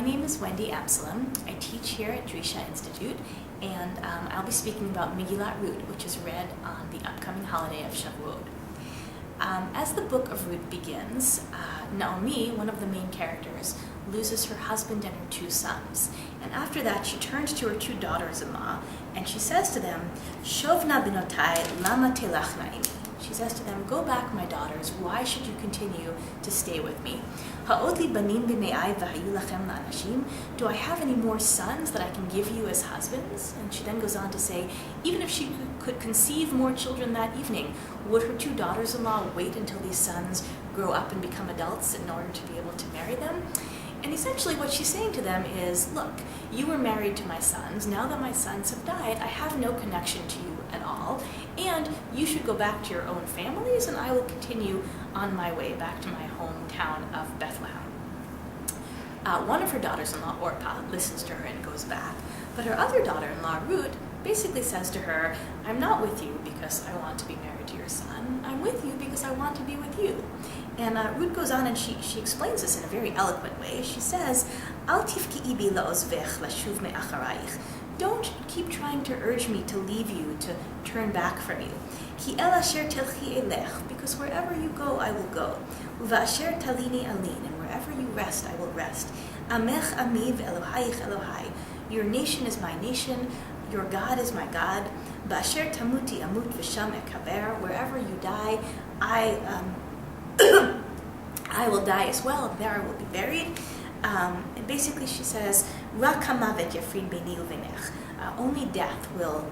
name is Wendy Amsellem. I teach here at Drisha Institute, and I'll be speaking about Megillat Ruth, which is read on the upcoming holiday of Shavuot. As the book of Ruth begins, Naomi, one of the main characters, loses her husband and her two sons. And after that, she turns to her two daughters-in-law, and she says to them, Shovna binotai lama telachna imi. She says to them, go back, my daughters, why should you continue to stay with me? Ha'ot li banim b'me'ai v'hayu lachem la'anashim. Do I have any more sons that I can give you as husbands? And she then goes on to say, even if she could conceive more children that evening, would her two daughters-in-law wait until these sons grow up and become adults in order to be able to marry them? And essentially what she's saying to them is, look, you were married to my sons. Now that my sons have died, I have no connection to you at all. And you should go back to your own families, and I will continue on my way back to my hometown of Bethlehem. One of her daughters-in-law, Orpah, listens to her and goes back. But her other daughter-in-law, Ruth, basically says to her, I'm not with you because I want to be married to your son. I'm with you because I want to be with you. And Ruth goes on and she explains this in a very eloquent way. She says, Al tifki'i bi la'ozvech lashuv me'acharayich. Don't keep trying to urge me to leave you, to turn back from you. Ki el asher telchi elech, because wherever you go, I will go. Uva asher talini alin, and wherever you rest, I will rest. Amech ami ve'elohayich Elohai. Your nation is my nation, your God is my God. Ba'asher tamuti amut v'sham ekaber. Wherever you die, I will die as well, and there I will be buried. And basically she says, Rak hamavet yafrid beini uvenech. Only death will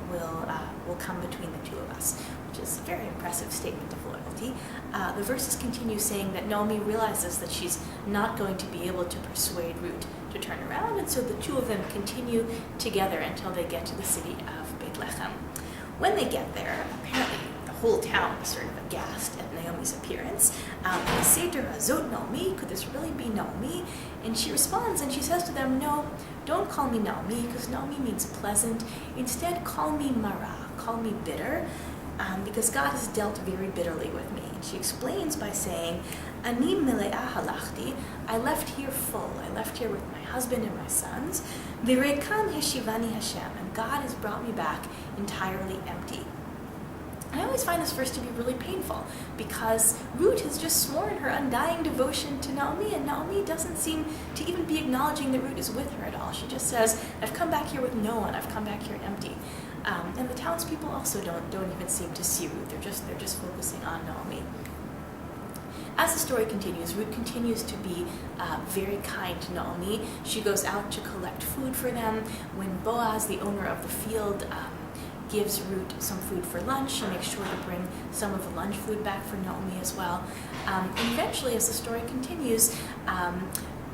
come between the two of us, which is a very impressive statement of loyalty. The verses continue saying that Naomi realizes that she's not going to be able to persuade Ruth to turn around, and so the two of them continue together until they get to the city of Bethlehem. When they get there, apparently the whole town is sort of aghast at Naomi's appearance. They say to her, Zot Naomi, could this really be Naomi? And she responds and she says to them, no, don't call me Naomi, because Naomi means pleasant. Instead, call me Mara, call me bitter, because God has dealt very bitterly with me. And she explains by saying, Ani mele'ah halachti, I left here full, I left here with my husband and my sons. V'reikam heshivani Hashem, and God has brought me back entirely empty. I always find this verse to be really painful because Ruth has just sworn her undying devotion to Naomi, and Naomi doesn't seem to even be acknowledging that Ruth is with her at all. She just says, I've come back here with no one, I've come back here empty. And the townspeople also don't even seem to see Ruth. They're just focusing on Naomi. As the story continues, Ruth continues to be very kind to Naomi. She goes out to collect food for them. When Boaz, the owner of the field, gives Ruth some food for lunch, she makes sure to bring some of the lunch food back for Naomi as well. And eventually, as the story continues,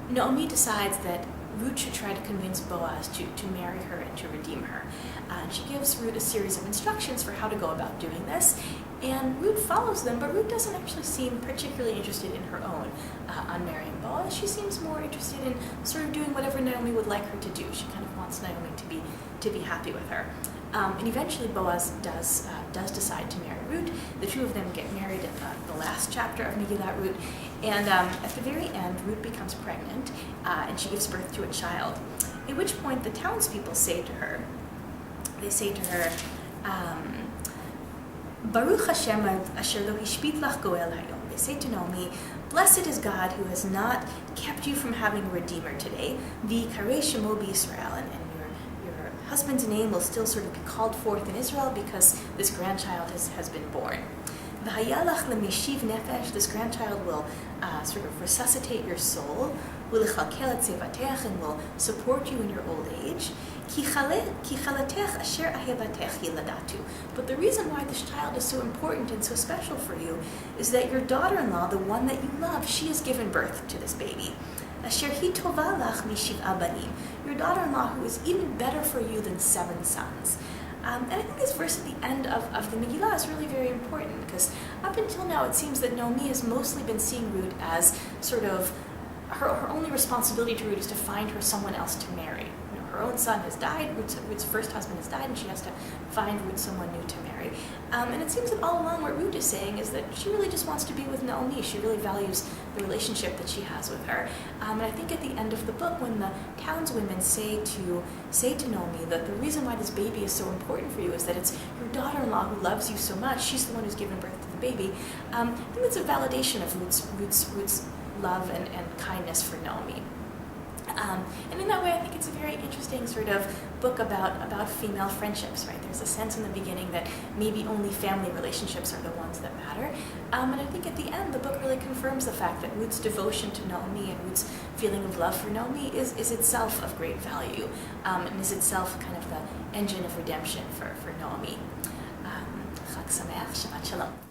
Naomi decides that Ruth should try to convince Boaz to marry her and to redeem her. And she gives Ruth a series of instructions for how to go about doing this. And Ruth follows them, but Ruth doesn't actually seem particularly interested in her own on marrying Boaz. She seems more interested in sort of doing whatever Naomi would like her to do. She kind of wants Naomi to be happy with her. And eventually Boaz does decide to marry Ruth. The two of them get married in the last chapter of Megillat Ruth. And at the very end, Ruth becomes pregnant, and she gives birth to a child. At which point the townspeople say to her, Baruch Hashem asher lo hishpit lach goel hayom. They say to Naomi, blessed is God who has not kept you from having a redeemer today. V'yikarei shemo b'Yisrael, and your husband's name will still sort of be called forth in Israel because this grandchild has been born. V'hayalach lemeshiv nefesh. This grandchild will sort of resuscitate your soul. V'lechalkel et zevatech, and will support you in your old age. Ki chalatech asher ahevatech yiladatu. But the reason why this child is so important and so special for you is that your daughter-in-law, the one that you love, she has given birth to this baby. Asher hi tova lach mishiv'a banim. Your daughter-in-law who is even better for you than 7 sons. And I think this verse at the end of the Megillah is really very important because up until now it seems that Naomi has mostly been seeing Ruth as sort of her only responsibility to Ruth is to find her someone else to marry. her own son has died, Ruth's first husband has died, and she has to find Ruth someone new to marry. And it seems that all along what Ruth is saying is that she really just wants to be with Naomi. She really values the relationship that she has with her. And I think at the end of the book, when the townswomen say to Naomi that the reason why this baby is so important for you is that it's your daughter-in-law who loves you so much. She's the one who's given birth to the baby. I think it's a validation of Ruth's love and kindness for Naomi. And in that way, I think it's a very interesting sort of book about female friendships, right? There's a sense in the beginning that maybe only family relationships are the ones that matter. And I think at the end, the book really confirms the fact that Ruth's devotion to Naomi and Ruth's feeling of love for Naomi is itself of great value, and is itself kind of the engine of redemption for Naomi. Chag Sameach, Shabbat Shalom.